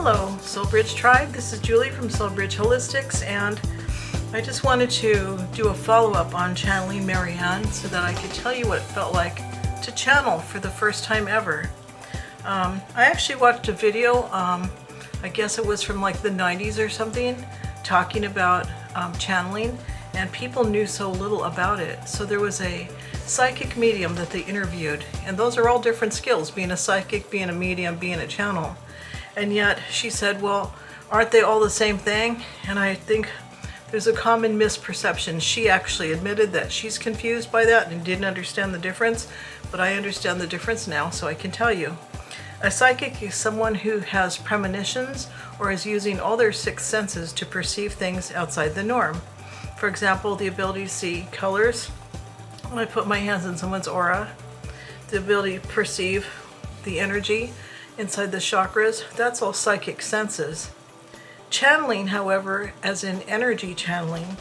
Hello, Soulbridge Tribe. This is Julie from Soulbridge Holistics, and I just wanted to do a follow-up on channeling Marianne so that I could tell you what it felt like to channel for the first time ever. I actually watched a video, I guess it was from like the 90s or something, talking about channeling, and people knew so little about it. So there was a psychic medium that they interviewed, and those are all different skills, being a psychic, being a medium, being a channel. And yet she said, well, aren't they all the same thing? And I think there's a common misperception. She actually admitted that she's confused by that and didn't understand the difference, but I understand the difference now, so I can tell you. A psychic is someone who has premonitions or is using all their six senses to perceive things outside the norm. For example, the ability to see colors. When I put my hands in someone's aura, the ability to perceive the energy inside the chakras, that's all psychic senses. Channeling, however, as in energy channeling,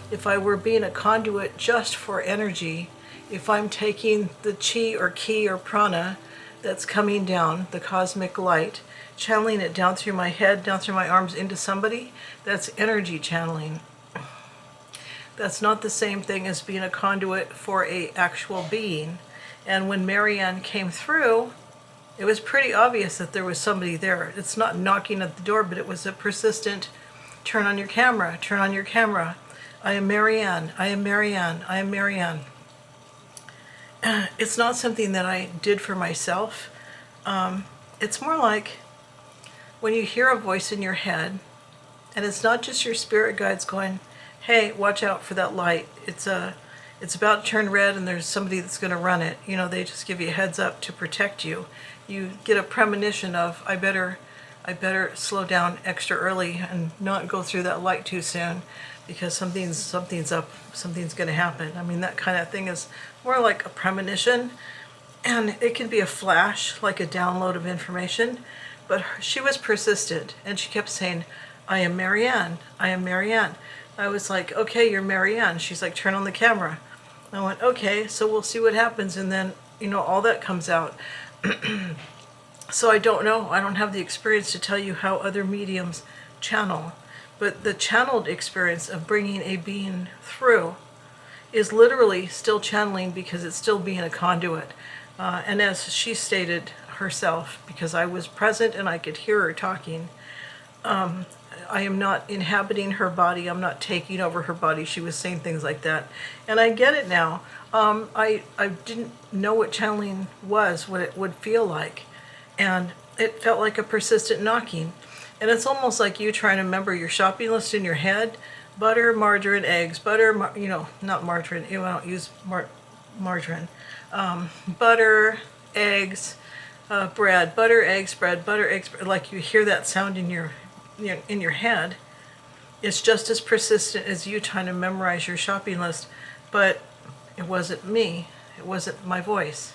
if I were being a conduit just for energy, if I'm taking the chi or ki or prana that's coming down, the cosmic light, channeling it down through my head, down through my arms into somebody, that's energy channeling. That's not the same thing as being a conduit for an actual being. And when Marianne came through, it was pretty obvious that there was somebody there. It's not knocking at the door, but it was a persistent, turn on your camera, turn on your camera. I am Marianne, I am Marianne, I am Marianne. It's not something that I did for myself. It's more like when you hear a voice in your head, and it's not just your spirit guides going, hey, watch out for that light. It's about to turn red and there's somebody that's going to run it. You know, they just give you a heads up to protect you. You get a premonition of, I better slow down extra early and not go through that light too soon because something's up, something's going to happen. I mean, that kind of thing is more like a premonition, and it can be a flash, like a download of information. But she was persistent, and she kept saying, I am Marianne, I am Marianne. I was like, okay, you're Marianne. She's like, turn on the camera. I went, okay, so we'll see what happens. And then, you know, all that comes out. So I don't know. I don't have the experience to tell you how other mediums channel. But the channeled experience of bringing a being through is literally still channeling because it's still being a conduit. And as she stated herself, because I was present and I could hear her talking, I am not inhabiting her body. I'm not taking over her body. She was saying things like that. And I get it now. I didn't know what channeling was, what it would feel like. And it felt like a persistent knocking. And it's almost like you trying to remember your shopping list in your head. Butter, margarine, eggs. Butter, not margarine. You don't use margarine. Butter, eggs, bread. Butter, eggs, bread. Butter, eggs, bread. Like you hear that sound in your head. It's just as persistent as you trying to memorize your shopping list, but it wasn't me. It wasn't my voice.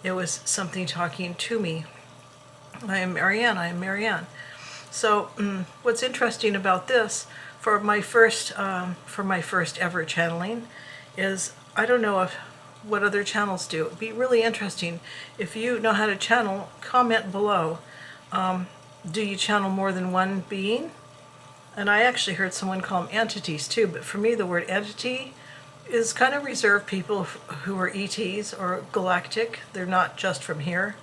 It was something talking to me. I am Marianne, I am Marianne. So what's interesting about this for my first ever channeling is, I don't know what other channels do. It'd be really interesting. If you know how to channel, comment below. Do you channel more than one being? And I actually heard someone call them entities too, but for me the word entity is kind of reserved people who are ETs or galactic. They're not just from here.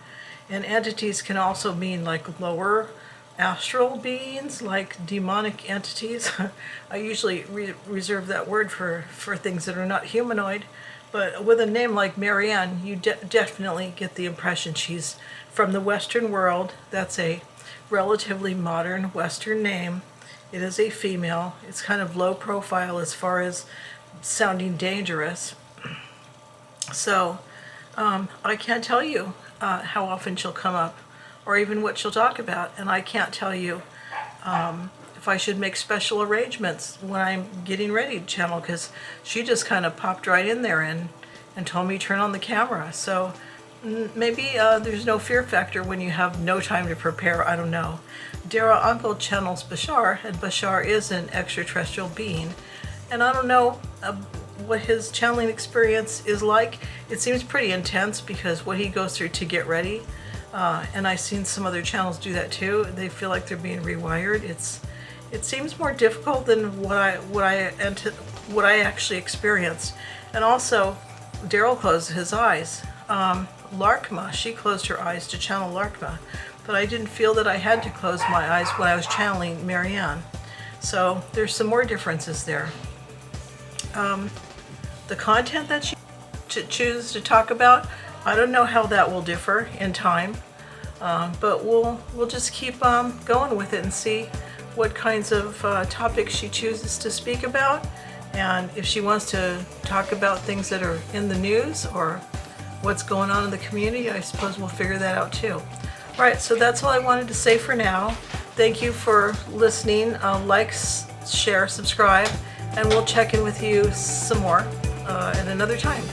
And entities can also mean like lower astral beings, like demonic entities. I usually reserve that word for things that are not humanoid. But with a name like Marianne, you definitely get the impression she's from the Western world. That's a relatively modern Western name. It is a female. It's kind of low profile as far as sounding dangerous. So I can't tell you how often she'll come up or even what she'll talk about. And I can't tell you if I should make special arrangements when I'm getting ready to channel, because she just kind of popped right in there and told me turn on the camera. So maybe there's no fear factor when you have no time to prepare. I don't know. Dara Uncle channels Bashar, and Bashar is an extraterrestrial being. And I don't know what his channeling experience is like. It seems pretty intense because what he goes through to get ready. And I've seen some other channels do that too. They feel like they're being rewired. It seems more difficult than what I actually experienced. And also, Daryl closed his eyes. Larkma, she closed her eyes to channel Larkma, but I didn't feel that I had to close my eyes when I was channeling Marianne. So there's some more differences there. The content that she chooses to talk about, I don't know how that will differ in time, but we'll just keep going with it and see what kinds of topics she chooses to speak about, and if she wants to talk about things that are in the news or what's going on in the community, I suppose we'll figure that out too. All right, so that's all I wanted to say for now. Thank you for listening. Like, share, subscribe, and we'll check in with you some more at another time.